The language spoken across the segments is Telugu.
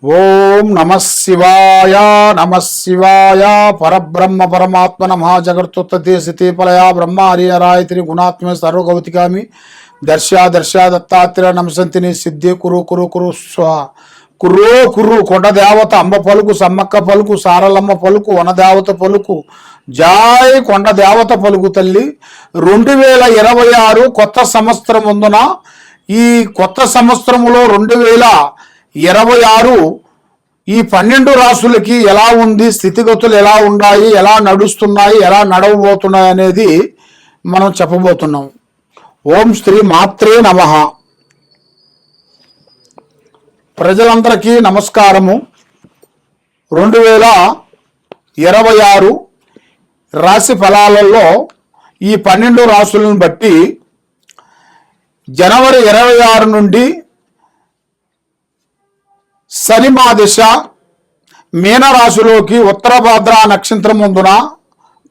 ఓం నమ శివాయ నమ శివాయ పరబ్రహ్మ పరమాత్మ నమ జగత్తుత్తే స్థితిపలయ బ్రహ్మ హరిహరాయతిని గుణాత్మ సర్వగౌతికామి దర్శ దత్తాత్రేయ నమసంతిని సిద్ధి కురు కురు కురు స్వా కుర్రో కుర్రు కొండ దేవత అమ్మ పలుకు సమ్మక్క పలుకు సారలమ్మ పలుకు వనదేవత పలుకు జాయ్ కొండ దేవత పలుకు తల్లి 2026 కొత్త సంవత్సరం ముందున ఈ కొత్త సంవత్సరంలో 2026 ఈ 12 రాశులకి ఎలా ఉంది, స్థితిగతులు ఎలా ఉన్నాయి, ఎలా నడుస్తున్నాయి, ఎలా నడవబోతున్నాయి అనేది మనం చెప్పబోతున్నాం. ఓం శ్రీ మాత్రే నమః. ప్రజలందరికీ నమస్కారము. 2026 రాశి ఫలాలలో ఈ 12 రాశులను బట్టి జనవరి 26 నుండి శని మహాదశ మీనరాశిలోకి ఉత్తరభద్ర నక్షత్రం ముందున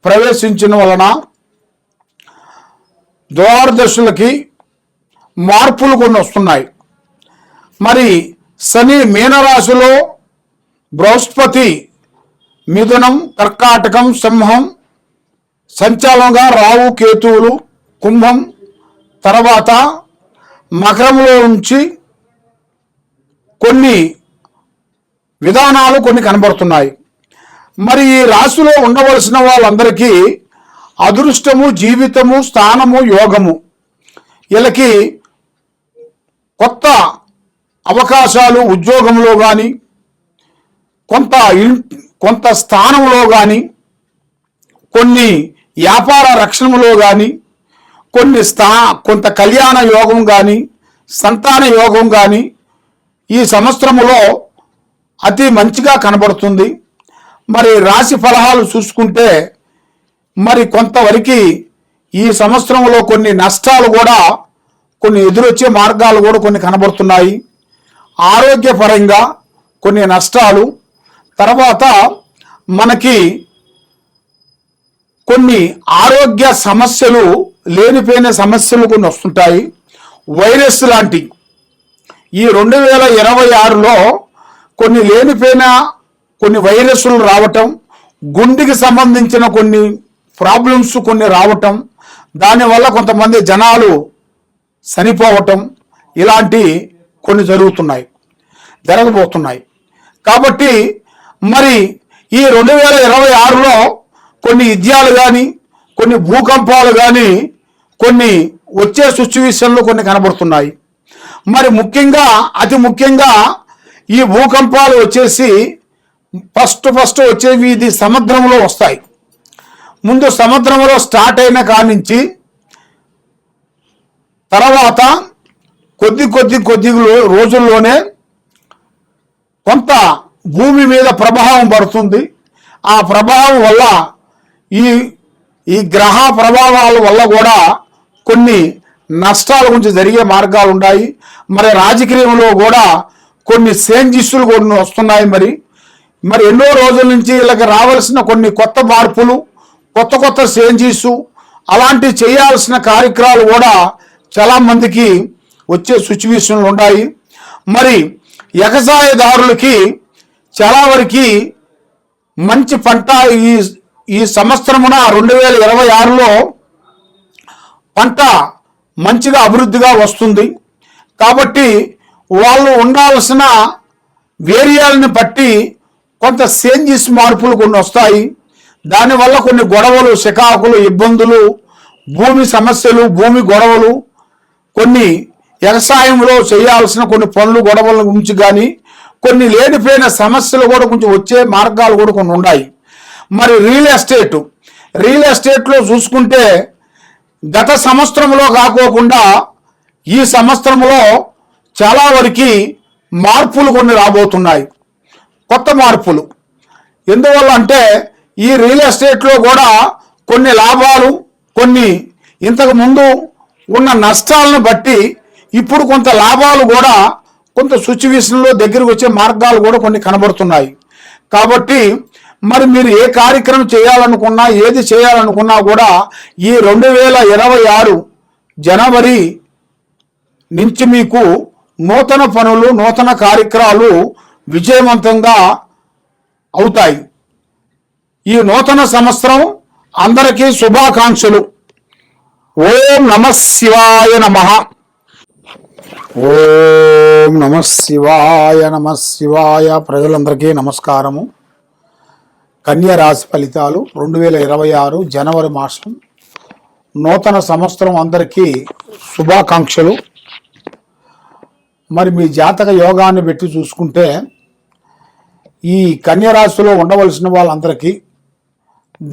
ప్రవేశించిన వలన ద్వాదశులకి మార్పులు కొన్ని వస్తున్నాయి. మరి శని మీనరాశిలో, బృహస్పతి మిథునం, కర్కాటకం, సింహం సంచాలంగా, రాహు కేతువులు కుంభం, తర్వాత మకరంలో నుంచి కొన్ని విధానాలు కొన్ని కనబడుతున్నాయి. మరి ఈ రాశిలో ఉండవలసిన వాళ్ళందరికీ అదృష్టము, జీవితము, స్థానము, యోగము, వీళ్ళకి కొత్త అవకాశాలు ఉద్యోగంలో కానీ, కొంత స్థానంలో కానీ, కొన్ని వ్యాపార రక్షణలో కానీ, కొంత కళ్యాణ యోగం కానీ, సంతాన యోగం కానీ ఈ సంవత్సరంలో అతి మంచిగా కనబడుతుంది. మరి రాశి ఫలాలు చూసుకుంటే మరి కొంతవరకు ఈ సంవత్సరంలో కొన్ని నష్టాలు కూడా, కొన్ని ఎదురొచ్చే మార్గాలు కూడా కొన్ని కనబడుతున్నాయి. ఆరోగ్యపరంగా కొన్ని నష్టాలు, తర్వాత మనకి కొన్ని ఆరోగ్య సమస్యలు, లేనిపోయిన సమస్యలు కొన్ని వస్తుంటాయి. వైరస్ లాంటి ఈ 2026లో కొన్ని లేనిపోయిన కొన్ని వైరస్లు రావటం, గుండెకి సంబంధించిన కొన్ని ప్రాబ్లమ్స్ కొన్ని రావటం, దానివల్ల కొంతమంది జనాలు చనిపోవటం, ఇలాంటి కొన్ని జరగబోతున్నాయి. కాబట్టి మరి ఈ 2026లో కొన్ని యుద్ధాలు కానీ, కొన్ని భూకంపాలు కానీ, కొన్ని వచ్చే సిచ్యువేషన్లు కొన్ని కనబడుతున్నాయి. మరి అతి ముఖ్యంగా ఈ భూకంపాలు వచ్చేసి ఫస్ట్ వచ్చేవి ఇది సముద్రంలో వస్తాయి. ముందు సముద్రంలో స్టార్ట్ అయిన కాడి నుంచి తర్వాత కొద్ది రోజుల్లోనే కొంత భూమి మీద ప్రభావం పడుతుంది. ఆ ప్రభావం వల్ల ఈ గ్రహ ప్రభావాల వల్ల కూడా కొన్ని నష్టాల గురించి జరిగే మార్గాలు ఉన్నాయి. మరి రాజకీయంలో కూడా కొన్ని చేంజెస్లు కొన్ని వస్తున్నాయి. మరి ఎన్నో రోజుల నుంచి వీళ్ళకి రావాల్సిన కొన్ని కొత్త మార్పులు, కొత్త చేంజెస్, అలాంటి చేయాల్సిన కార్యక్రమాలు కూడా చాలా మందికి వచ్చే సిచ్యువేషన్లు ఉన్నాయి. మరి వ్యవసాయదారులకి చాలా వరకు మంచి పంట ఈ సంవత్సరమున 2026లో పంట మంచిగా అభివృద్ధిగా వస్తుంది. కాబట్టి వాళ్ళు ఉండాల్సిన వేరియాలని బట్టి కొంత చేంజెస్, మార్పులు కొన్ని వస్తాయి. దానివల్ల కొన్ని గొడవలు, చికాకులు, ఇబ్బందులు, భూమి సమస్యలు, భూమి గొడవలు, కొన్ని వ్యవసాయంలో చేయాల్సిన కొన్ని పనులు గొడవల గురించి కానీ, కొన్ని లేనిపోయిన సమస్యలు కూడా కొంచెం వచ్చే మార్గాలు కూడా కొన్ని ఉన్నాయి. మరి రియల్ ఎస్టేట్లో చూసుకుంటే గత సంవత్సరంలో కాకోకుండా ఈ సంవత్సరంలో చాలా వరకు మార్పులు కొన్ని రాబోతున్నాయి, కొత్త మార్పులు. ఎందువల్ల అంటే ఈ రియల్ ఎస్టేట్లో కూడా కొన్ని లాభాలు, కొన్ని ఇంతకు ముందు ఉన్న నష్టాలను బట్టి ఇప్పుడు కొంత లాభాలు కూడా కొంత సిచ్యువేషన్లో దగ్గరికి వచ్చే మార్గాలు కూడా కొన్ని కనబడుతున్నాయి. కాబట్టి మరి మీరు ఏ కార్యక్రమం చేయాలనుకున్నా, ఏది చేయాలనుకున్నా కూడా ఈ 2026 జనవరి నుంచి మీకు నూతన పనులు, నూతన కార్యక్రమాలు విజయవంతంగా అవుతాయి. ఈ నూతన సంవత్సరం అందరికీ శుభాకాంక్షలు. ఓం నమః శివాయ నమః. ఓం నమః శివాయ నమః శివాయ. ప్రజలందరికీ నమస్కారము. కన్యా రాశి ఫలితాలు 2026 జనవరి మాసం నూతన సంవత్సరం అందరికీ శుభాకాంక్షలు. మరి మీ జాతక యోగాన్ని పెట్టి చూసుకుంటే ఈ కన్యా రాశిలో ఉండవలసిన వాళ్ళందరికీ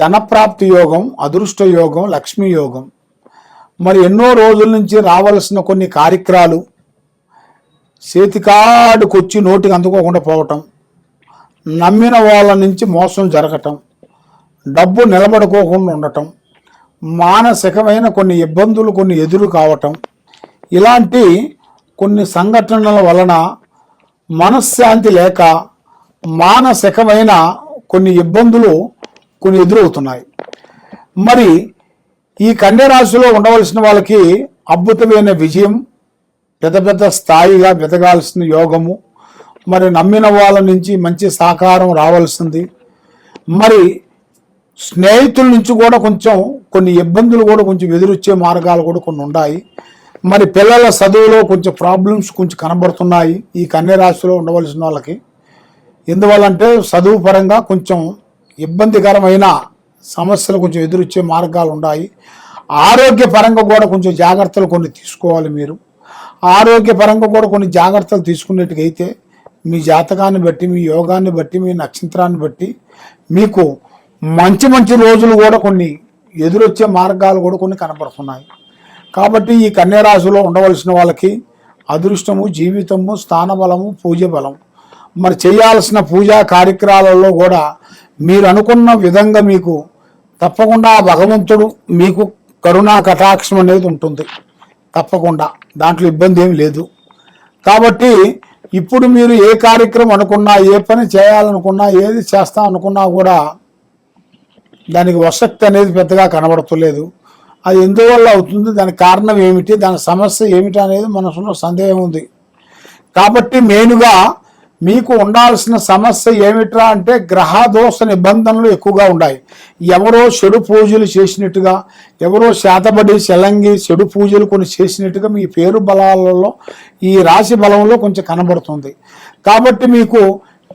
ధనప్రాప్తి యోగం, అదృష్ట యోగం, లక్ష్మీ యోగం. మరి ఎన్నో రోజుల నుంచి రావాల్సిన కొన్ని కార్యక్రమాలు చేతికాడుకొచ్చి నోటికి అందుకోకుండా పోవటం, నమ్మిన వాళ్ళ నుంచి మోసం జరగటం, డబ్బు నిలబడుకోకుండా ఉండటం, మానసికమైన కొన్ని ఇబ్బందులు కొన్ని ఎదురు కావటం, ఇలాంటి కొన్ని సంఘటనల వలన మనశ్శాంతి లేక మానసికమైన కొన్ని ఇబ్బందులు కొన్ని ఎదురవుతున్నాయి. మరి ఈ కన్యా రాశిలో ఉండవలసిన వాళ్ళకి అద్భుతమైన విజయం, పెద్ద పెద్ద స్థాయిగా వెతగాల్సిన యోగము, మరి నమ్మిన వాళ్ళ నుంచి మంచి సహకారం రావాల్సింది. మరి స్నేహితుల నుంచి కూడా కొంచెం కొన్ని ఇబ్బందులు కూడా కొంచెం ఎదురొచ్చే మార్గాలు కూడా కొన్ని ఉన్నాయి. మరి పిల్లల చదువులో కొంచెం ప్రాబ్లమ్స్ కొంచెం కనబడుతున్నాయి ఈ కన్యా రాశిలో ఉండవలసిన వాళ్ళకి. ఎందువల్లంటే చదువు పరంగా కొంచెం ఇబ్బందికరమైన సమస్యలు కొంచెం ఎదురొచ్చే మార్గాలు ఉన్నాయి. ఆరోగ్యపరంగా కూడా కొంచెం జాగ్రత్తలు కొన్ని తీసుకోవాలి. మీరు ఆరోగ్యపరంగా కూడా కొన్ని జాగ్రత్తలు తీసుకునేట్టుగైతే మీ జాతకాన్ని బట్టి, మీ యోగాన్ని బట్టి, మీ నక్షత్రాన్ని బట్టి మీకు మంచి మంచి రోజులు కూడా కొన్ని ఎదురొచ్చే మార్గాలు కూడా కొన్ని కనపడుతున్నాయి. కాబట్టి ఈ కన్యా రాశిలో ఉండవలసిన వాళ్ళకి అదృష్టము, జీవితము, స్థానబలము, పూజ బలం. మరి చేయాల్సిన పూజా కార్యక్రమాలలో కూడా మీరు అనుకున్న విధంగా మీకు తప్పకుండా భగవంతుడు మీకు కరుణా కటాక్షం అనేది ఉంటుంది తప్పకుండా, దాంట్లో ఇబ్బంది ఏమి లేదు. కాబట్టి ఇప్పుడు మీరు ఏ కార్యక్రమం అనుకున్నా, ఏ పని చేయాలనుకున్నా, ఏది చేస్తా అనుకున్నా కూడా దానికి వశక్తి అనేది పెద్దగా కనబడతలేదు. అది ఎందువల్ల అవుతుంది, దానికి కారణం ఏమిటి, దాని సమస్య ఏమిటి అనేది మనసులో సందేహం ఉంది. కాబట్టి మెయిన్గా మీకు ఉండాల్సిన సమస్య ఏమిట్రా అంటే గ్రహ దోష నిబంధనలు ఎక్కువగా ఉన్నాయి. ఎవరో చెడు పూజలు చేసినట్టుగా, ఎవరో శాతబడి శలంగి చెడు పూజలు కొన్ని చేసినట్టుగా మీ పేరు బలాలలో ఈ రాశి బలంలో కొంచెం కనబడుతుంది. కాబట్టి మీకు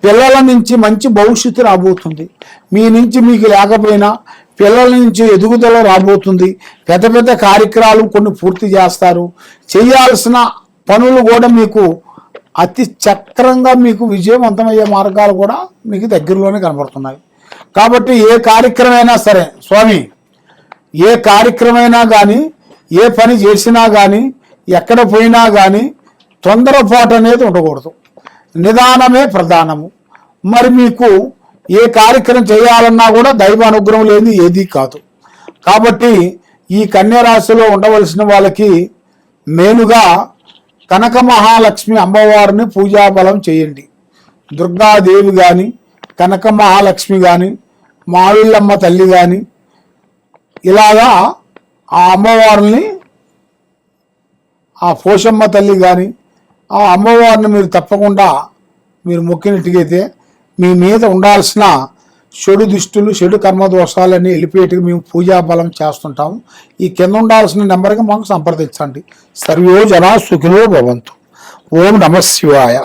పిల్లల నుంచి మంచి భవిష్యత్తు రాబోతుంది. మీ నుంచి మీకు లేకపోయినా పిల్లల నుంచి ఎదుగుదల రాబోతుంది. పెద్ద పెద్ద కార్యక్రమాలు కొన్ని పూర్తి చేస్తారు. చేయాల్సిన పనులు కూడా మీకు అతి చక్రంగా మీకు విజయవంతమయ్యే మార్గాలు కూడా మీకు దగ్గరలోనే కనబడుతున్నాయి. కాబట్టి ఏ కార్యక్రమైనా సరే స్వామి, ఏ కార్యక్రమైనా కానీ, ఏ పని చేసినా కానీ, ఎక్కడ పోయినా కానీ తొందరపాటు అనేది ఉండకూడదు. నిదానమే ప్రధానము. మరి మీకు ఏ కార్యక్రమం చేయాలన్నా కూడా దైవ అనుగ్రహం లేని ఏదీ కాదు. కాబట్టి ఈ కన్యా రాశిలో ఉండవలసిన వాళ్ళకి మేలుగా కనక మహాలక్ష్మి అమ్మవారిని పూజాబలం చేయండి. దుర్గాదేవి కానీ, కనక మహాలక్ష్మి కానీ, మావిళ్ళమ్మ తల్లి కానీ, ఇలాగా ఆ అమ్మవారిని, ఆ పోషమ్మ తల్లి కానీ, ఆ అమ్మవారిని మీరు తప్పకుండా మీరు మొక్కినట్టుగైతే మీ మీద ఉండాల్సిన చెడు దుష్టులు, చెడు కర్మదోషాలన్నీ వెళ్ళిపోయేట్టుగా మేము పూజాబలం చేస్తుంటాము. ఈ కింద ఉండాల్సిన నెంబర్కి మాకు సంప్రదించండి. సర్వే జనా సుఖినో భవంతు. ఓం నమః శివాయ.